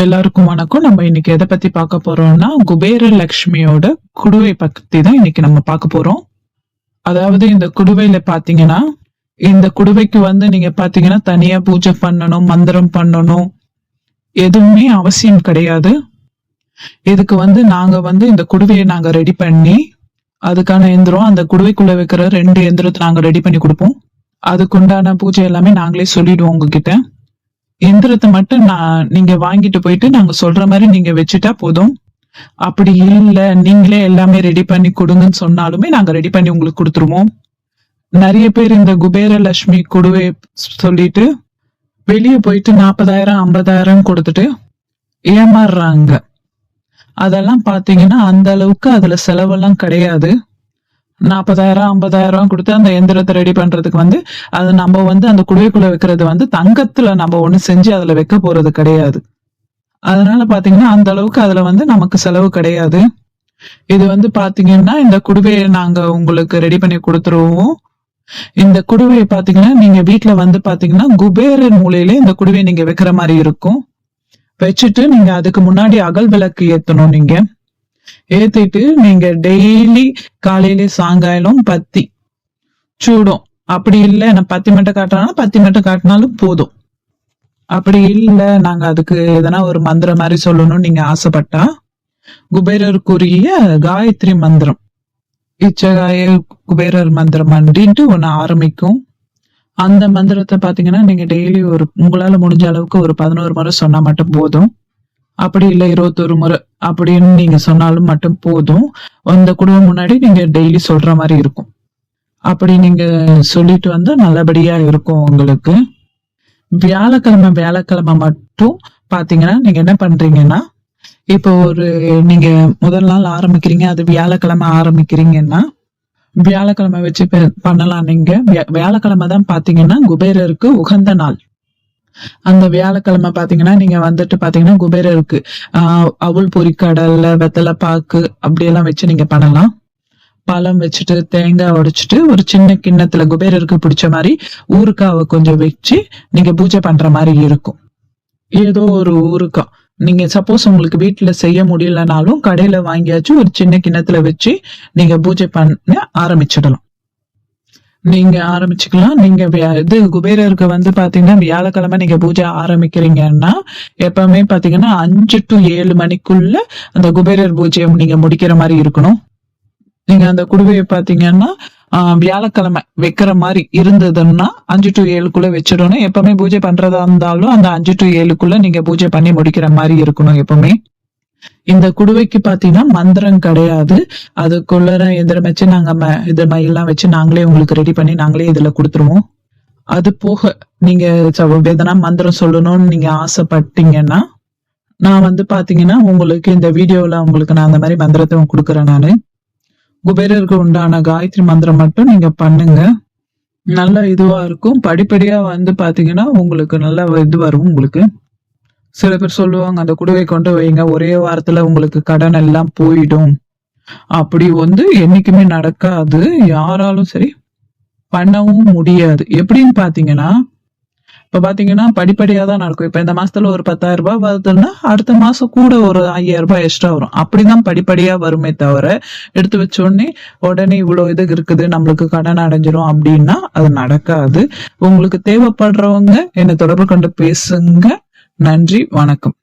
எல்லாருக்கும் வணக்கம். நம்ம இன்னைக்கு எதை பத்தி பார்க்க போறோம்னா குபேர லட்சுமியோட குடுவை பத்தி தான் இன்னைக்கு நம்ம பார்க்க போறோம். அதாவது இந்த குடுவையில பாத்தீங்கன்னா, இந்த குடுவைக்கு நீங்க பாத்தீங்கன்னா தனியா பூஜை பண்ணணும், மந்திரம் பண்ணணும், எதுவுமே அவசியம் கிடையாது. இதுக்கு நாங்க இந்த குடுவையை நாங்க ரெடி பண்ணி அதுக்கான எந்திரம், அந்த குடுவைக்குள்ள வைக்கிற 2 எந்திரத்தை நாங்க ரெடி பண்ணி கொடுப்போம். அதுக்குண்டான பூஜை எல்லாமே நாங்களே சொல்லிடுவோம் உங்ககிட்ட. எந்திரத்தை மட்டும் நீங்க வாங்கிட்டு போயிட்டு நாங்க சொல்ற மாதிரி நீங்க வச்சுட்டா போதும். அப்படி இல்ல நீங்களே எல்லாமே ரெடி பண்ணி கொடுங்கன்னு சொன்னாலுமே நாங்க ரெடி பண்ணி உங்களுக்கு கொடுத்துருவோம். நிறைய பேர் இந்த குபேர லட்சுமி குடுவை சொல்லிட்டு வெளியே போயிட்டு 40,000 50,000 கொடுத்துட்டு ஏமாறுறாங்க. அதெல்லாம் பாத்தீங்கன்னா அந்த அளவுக்கு அதுல செலவெல்லாம் கிடையாது. 40,000 50,000 கொடுத்து அந்த எந்திரத்தை ரெடி பண்றதுக்கு அது நம்ம அந்த குடுவைக்குள்ள வைக்கிறது தங்கத்துல நம்ம ஒண்ணு செஞ்சு அதுல வைக்க போறது கிடையாது. அதனால பாத்தீங்கன்னா அந்த அளவுக்கு அதுல நமக்கு செலவு கிடையாது. இது பாத்தீங்கன்னா இந்த குடுவையை நாங்க உங்களுக்கு ரெடி பண்ணி கொடுத்துருவோம். இந்த குடுவையை பாத்தீங்கன்னா நீங்க வீட்டுல பாத்தீங்கன்னா குபேரன் மூலையில இந்த குடுவையை நீங்க வைக்கிற மாதிரி இருக்கும். வச்சுட்டு நீங்க அதுக்கு முன்னாடி அகல் விளக்கு ஏத்தணும். நீங்க ஏத்திட்டு நீங்க டெய்லி காலையில சாயங்காலம் பத்தி சூடும். அப்படி இல்ல நான் பத்தி மட்டும் காட்டினாலும் பத்தி மட்டும் காட்டினாலும் போதும். அப்படி இல்ல நாங்க அதுக்கு எதனா ஒரு மந்திரம் மாதிரி சொல்லணும்னு நீங்க ஆசைப்பட்டா குபேரருக்குரிய காயத்ரி மந்திரம், இச்சகாய குபேரர் மந்திரம் அப்படின்ட்டு ஒண்ணு ஆரம்பிக்கும். அந்த மந்திரத்தை பாத்தீங்கன்னா நீங்க டெய்லி உங்களால முடிஞ்ச அளவுக்கு ஒரு 11 முறை சொன்னா மட்டும் போதும். அப்படி இல்ல 21 முறை அப்படின்னு நீங்க சொன்னாலும் மட்டும் போதும். அந்த குடும்பம் முன்னாடி நீங்க டெய்லி சொல்ற மாதிரி இருக்கும். அப்படி நீங்க சொல்லிட்டு நல்லபடியா இருக்கும் உங்களுக்கு. வியாழக்கிழமை மட்டும் பாத்தீங்கன்னா நீங்க என்ன பண்றீங்கன்னா, இப்போ நீங்க முதல் நாள் ஆரம்பிக்கிறீங்க, அது வியாழக்கிழமை ஆரம்பிக்கிறீங்கன்னா வியாழக்கிழமை வச்சு பண்ணலாம். நீங்க வியாழக்கிழமை தான் பாத்தீங்கன்னா குபேரருக்கு உகந்த நாள். அந்த வியாழக்கிழமை பாத்தீங்கன்னா நீங்க பாத்தீங்கன்னா குபேரருக்கு அவுள் பொரிக்கடல்ல வெத்தலை பாக்கு அப்படியெல்லாம் வச்சு நீங்க பண்ணலாம். பழம் வச்சுட்டு தேங்காய் உடைச்சிட்டு ஒரு சின்ன கிண்ணத்துல குபேரருக்கு பிடிச்ச மாதிரி ஊறுக்காவை கொஞ்சம் வச்சு நீங்க பூஜை பண்ற மாதிரி இருக்கும். ஏதோ ஒரு ஊறுக்காய் நீங்க சப்போஸ் உங்களுக்கு வீட்டுல செய்ய முடியலனாலும் கடையில வாங்கியாச்சு ஒரு சின்ன கிண்ணத்துல வச்சு நீங்க பூஜை பண்ண ஆரம்பிச்சிடலாம். நீங்க ஆரம்பிச்சுக்கலாம். நீங்க இது குபேரருக்கு பாத்தீங்கன்னா வியாழக்கிழமை நீங்க பூஜை ஆரம்பிக்கிறீங்கன்னா எப்பவுமே பாத்தீங்கன்னா 5 to 7 மணிக்குள்ள அந்த குபேரர் பூஜையை நீங்க முடிக்கிற மாதிரி இருக்கணும். நீங்க அந்த குடுவையை பாத்தீங்கன்னா வியாழக்கிழமை வைக்கிற மாதிரி இருந்ததுன்னா 5 to 7க்குள்ள வச்சிடணும். எப்பவுமே பூஜை பண்றதா இருந்தாலும் அந்த 5 to 7க்குள்ள நீங்க பூஜை பண்ணி முடிக்கிற மாதிரி இருக்கணும் எப்பவுமே. இந்த குடுவைக்கு பாத்தீங்கன்னா மந்திரம் கிடையாது. அதுக்குள்ள எந்திரம் வச்சு நாங்க இது மயிலாம் வச்சு நாங்களே உங்களுக்கு ரெடி பண்ணி நாங்களே இதுல கொடுத்துருவோம். அது போக நீங்க எதனா மந்திரம் சொல்லணும்னு நீங்க ஆசைப்பட்டீங்கன்னா நான் பாத்தீங்கன்னா உங்களுக்கு இந்த வீடியோல உங்களுக்கு நான் அந்த மாதிரி மந்திரத்தை கொடுக்குறேன். நானு குபேரருக்கு உண்டான காயத்ரி மந்திரம் மட்டும் நீங்க பண்ணுங்க. நல்ல இதுவா இருக்கும். படிப்படியா பாத்தீங்கன்னா உங்களுக்கு நல்ல இது வரும். உங்களுக்கு சில பேர் சொல்லுவாங்க அந்த குடுவை கொண்டு வைங்க ஒரே வாரத்துல உங்களுக்கு கடன் எல்லாம் போயிடும். அப்படி என்னைக்குமே நடக்காது. யாராலும் சரி பண்ணவும் முடியாது. எப்படின்னு பாத்தீங்கன்னா இப்ப பாத்தீங்கன்னா படிப்படியா தான் நடக்கும். இப்ப இந்த மாசத்துல ஒரு 10,000 ரூபாய் வருதுன்னா அடுத்த மாசம் கூட ஒரு 5,000 ரூபாய் எக்ஸ்ட்ரா வரும். அப்படிதான் படிப்படியா வருமே தவிர எடுத்து வச்ச உடனே இவ்வளவு இது இருக்குது நம்மளுக்கு கடன் அடைஞ்சிரும் அப்படின்னா அது நடக்காது. உங்களுக்கு தேவைப்படுறவங்க என்னை தொடர்பு கொண்டு பேசுங்க. நன்றி, வணக்கம்.